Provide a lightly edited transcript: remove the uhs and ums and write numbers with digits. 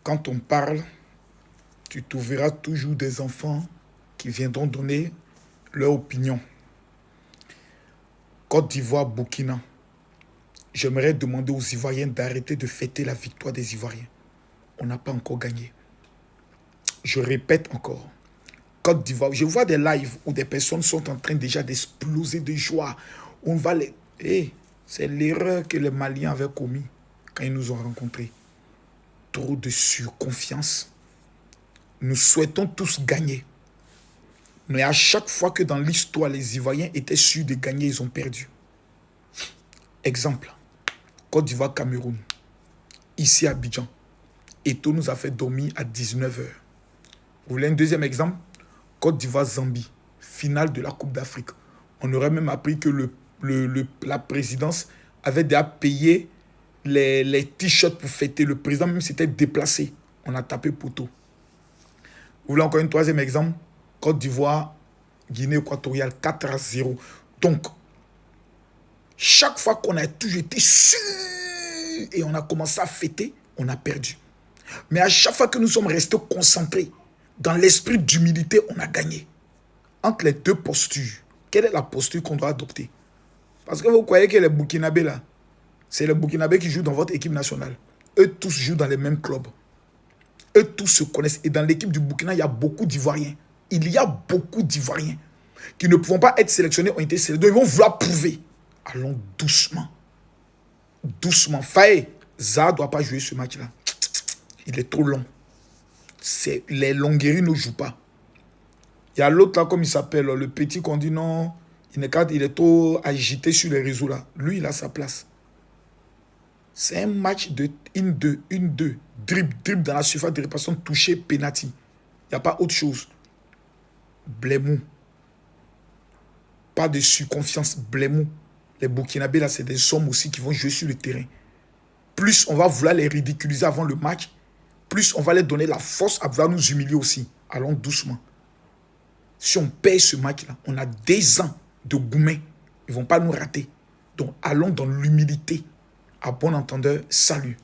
quand on parle, tu trouveras toujours des enfants qui viendront donner leur opinion. Côte d'Ivoire, Burkina. J'aimerais demander aux Ivoiriens d'arrêter de fêter la victoire des Ivoiriens. On n'a pas encore gagné. Je répète encore. Côte d'Ivoire, je vois des lives où des personnes sont en train déjà d'exploser de joie. On va les... c'est l'erreur que les Maliens avaient commis quand ils nous ont rencontrés. Trop de surconfiance. Nous souhaitons tous gagner. Mais à chaque fois que dans l'histoire, les Ivoiriens étaient sûrs de gagner, ils ont perdu. Exemple, Côte d'Ivoire, Cameroun. Ici à Abidjan. Eto'o nous a fait dormir à 19 h. Vous voulez un deuxième exemple? Côte d'Ivoire, Zambie. Finale de la Coupe d'Afrique. On aurait même appris que la présidence avait déjà payé les t-shirts pour fêter. Le président même s'était déplacé. On a tapé poteau. Vous voulez encore un troisième exemple? Côte d'Ivoire, Guinée équatoriale, 4-0. Donc, chaque fois qu'on a toujours été sûr et on a commencé à fêter, on a perdu. Mais à chaque fois que nous sommes restés concentrés dans l'esprit d'humilité, on a gagné. Entre les deux postures, quelle est la posture qu'on doit adopter? Parce que vous croyez que les Burkinabés là, c'est les Burkinabés qui jouent dans votre équipe nationale. Eux tous jouent dans les mêmes clubs. Eux tous se connaissent. Et dans l'équipe du Burkina, il y a beaucoup d'Ivoiriens. Il y a beaucoup d'Ivoiriens qui ne pouvons pas être sélectionnés, ont été sélectionnés. Ils vont vouloir prouver. Allons doucement. Doucement. Faye, Zaha ne doit pas jouer ce match-là. Il est trop long. Les Longueries ne jouent pas. Il y a l'autre là, comme il s'appelle, le petit qu'on dit non, il est trop agité sur les réseaux là. Lui, il a sa place. C'est un match de 1-2, 1-2. Dribble dans la surface de réparation, touché, penalty. Il n'y a pas autre chose. Blémou. Pas de surconfiance. Blémou. Les Burkinabés, là, c'est des hommes aussi qui vont jouer sur le terrain. Plus on va vouloir les ridiculiser avant le match, plus on va leur donner la force à vouloir nous humilier aussi. Allons doucement. Si on paye ce match-là, on a des ans de gourmets. Ils ne vont pas nous rater. Donc, allons dans l'humilité. À bon entendeur, salut.